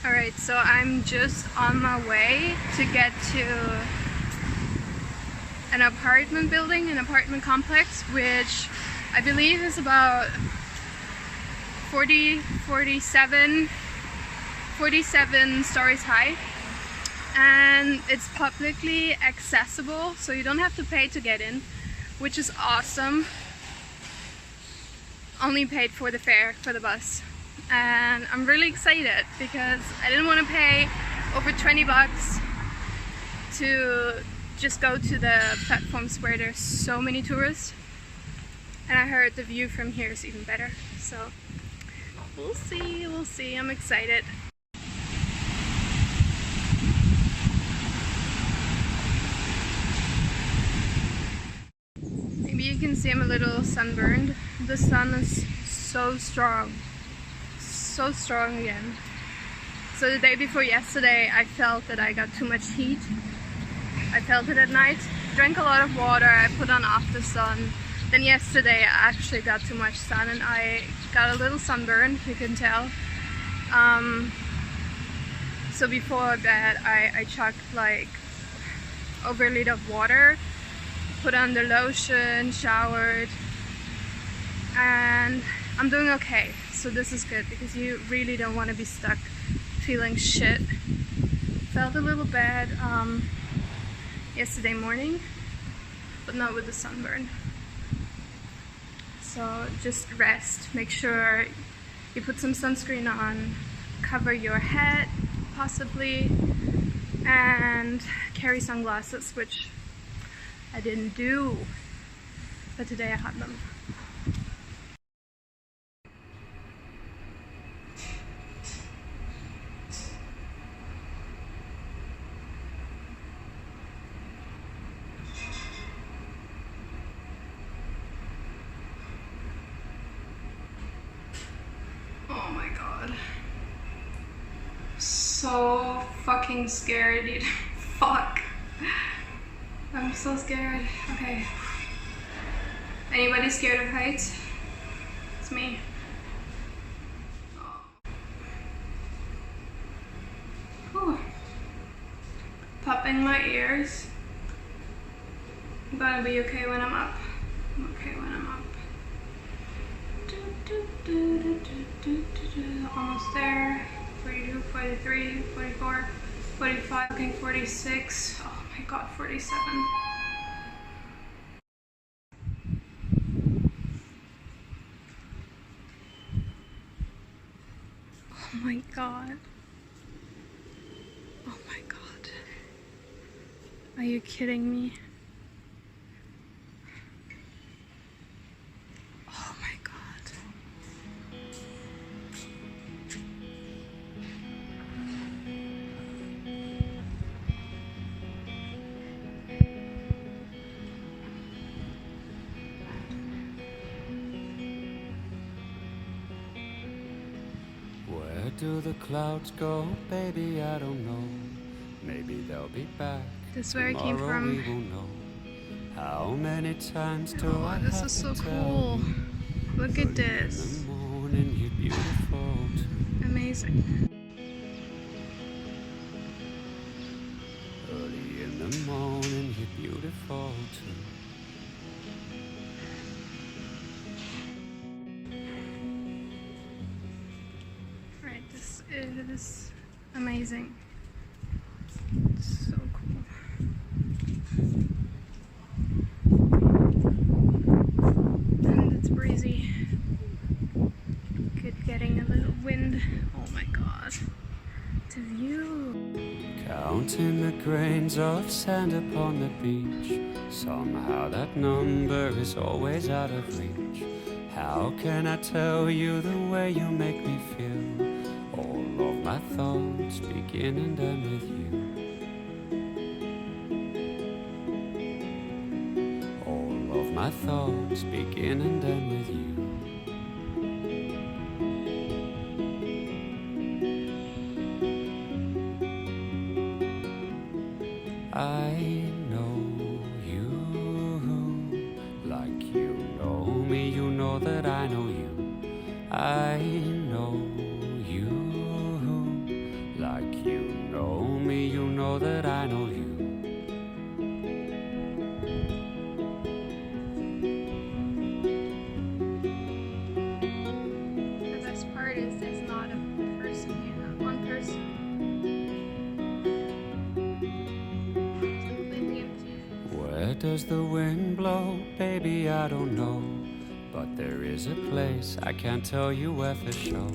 Alright, so I'm just on my way to get to an apartment building, an apartment complex, which I believe is about 47 stories high, and it's publicly accessible, so you don't have to pay to get in, which is awesome. Only paid for the fare for the bus, and I'm really excited because I didn't want to pay over 20 bucks to just go to the platforms where there's so many tourists, and I heard the view from here is even better, so we'll see, I'm excited. Maybe you can see I'm a little sunburned. The sun is so strong again. So the day before yesterday I felt that I got too much heat. I felt it at night, drank a lot of water, I put on after sun. Then yesterday I actually got too much sun and I got a little sunburn, you can tell. So before bed I chugged like over a liter of water, put on the lotion, showered, and I'm doing okay. So this is good because you really don't want to be stuck feeling shit. Felt a little bad yesterday morning, but not with the sunburn. So just rest, make sure you put some sunscreen on, cover your head possibly, and carry sunglasses, which I didn't do, but today I had them. Oh my god. So fucking scared, dude. Fuck. I'm so scared. Okay. Anybody scared of heights? It's me. Oh. Popping my ears. I'm gonna be okay when I'm up. I'm okay when I'm up. Almost there. 42, 43, 44, 45, okay, 46. Oh my god, 47. Oh my god. Oh my god. Are you kidding me? Oh my god. Where do the clouds go, baby? I don't know. Maybe they'll be back. This is where I came Tomorrow from. we will know. How many times do Oh, I this have is so to cool. Look at this. In the morning, you're beautiful too. Amazing. Early in the morning, you're beautiful too. Right, this is amazing. It's so cool. And it's breezy. Good getting a little wind. Oh my god. The view. Counting the grains of sand upon the beach. Somehow that number is always out of reach. How can I tell you the way you make me feel? All of my thoughts begin and end with you. All of my thoughts begin and end with you. I know you like you know me, you know that I know you. I know you know that I know you. The best part is there's not a person here, not one person. It's completely empty. Where does the wind blow? Baby, I don't know. But there is a place, I can't tell you where for sure.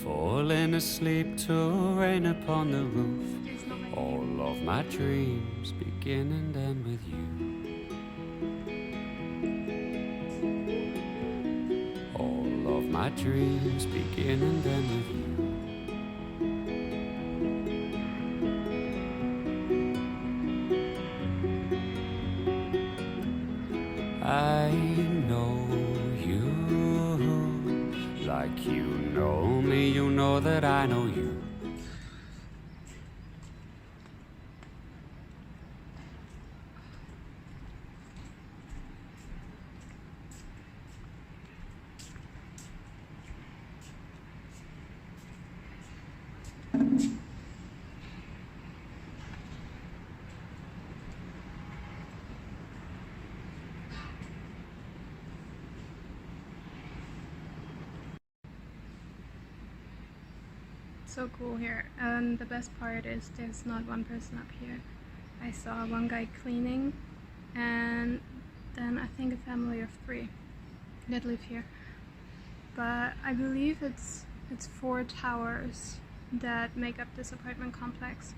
Falling asleep to rain upon the roof. There's nobody here. All of my dreams begin and end with you. All of my dreams begin and end with you. I know you like you know me, you know that I know you. So cool here, and the best part is there's not one person up here. I saw one guy cleaning, and then I think a family of 3 that live here. But I believe it's 4 towers that make up this apartment complex,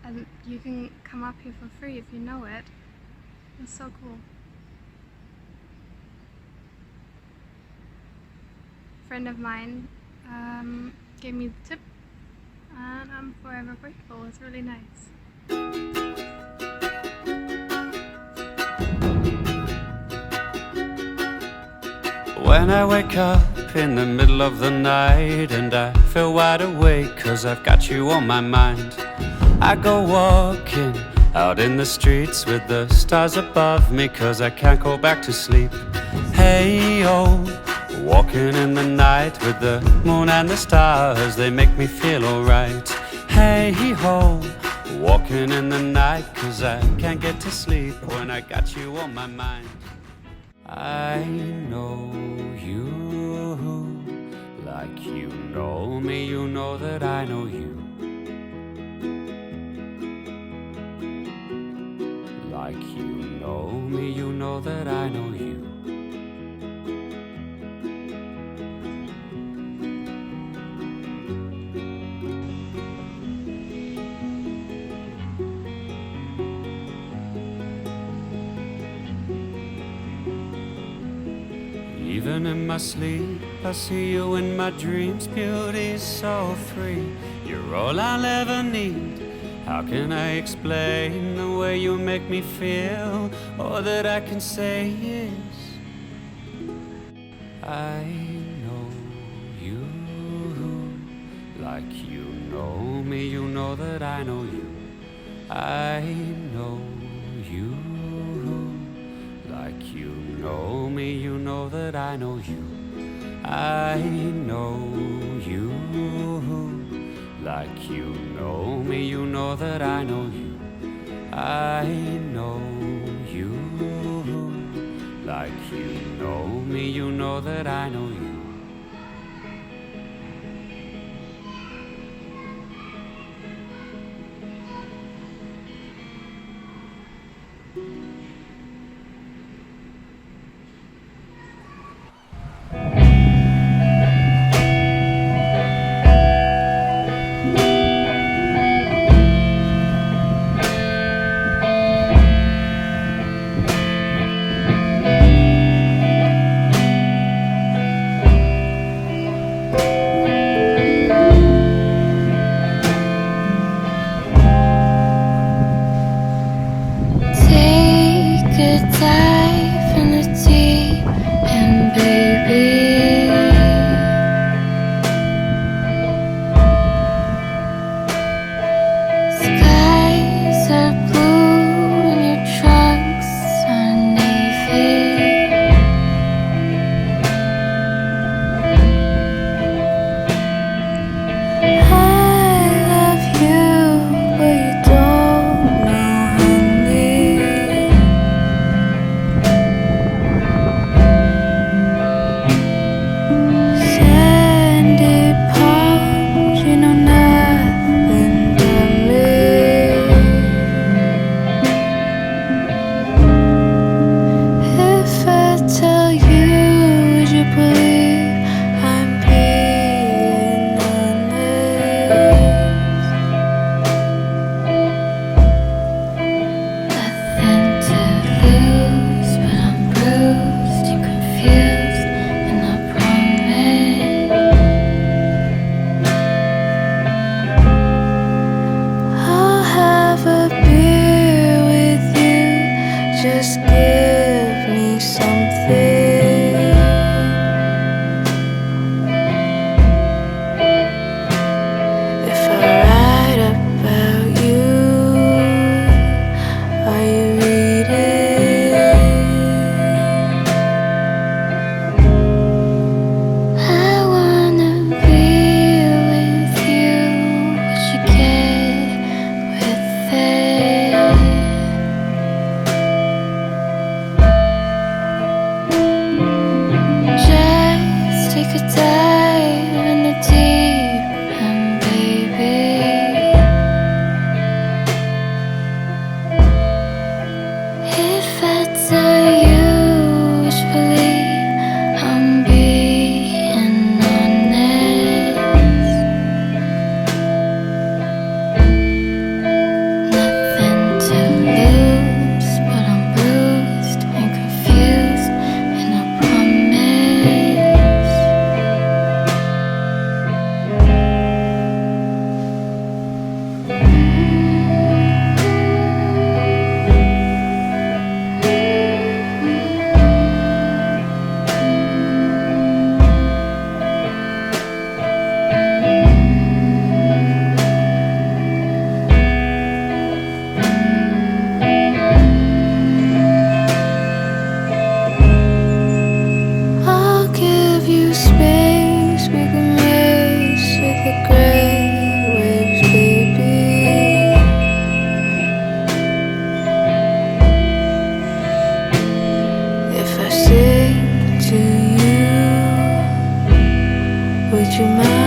and you can come up here for free if you know it. It's so cool. A friend of mine gave me the tip, and I'm forever grateful. It's really nice. When I wake up in the middle of the night and I feel wide awake 'cause I've got you on my mind, I go walking out in the streets with the stars above me 'cause I can't go back to sleep. Hey, oh, walking in the night with the moon and the stars, they make me feel alright. Hey ho, walking in the night 'cause I can't get to sleep when I got you on my mind. I know you like you know me, you know that I know you. Like you know me, you know that I know you. Even in my sleep, I see you in my dreams. Beauty's so free, you're all I'll ever need. How can I explain the way you make me feel? All that I can say is I know you like you know me, you know that I know you. I know you like you know me, you know that I know you. I know you like you know me, you know that I know you. I know you like you know me, you know that I know you. you mine.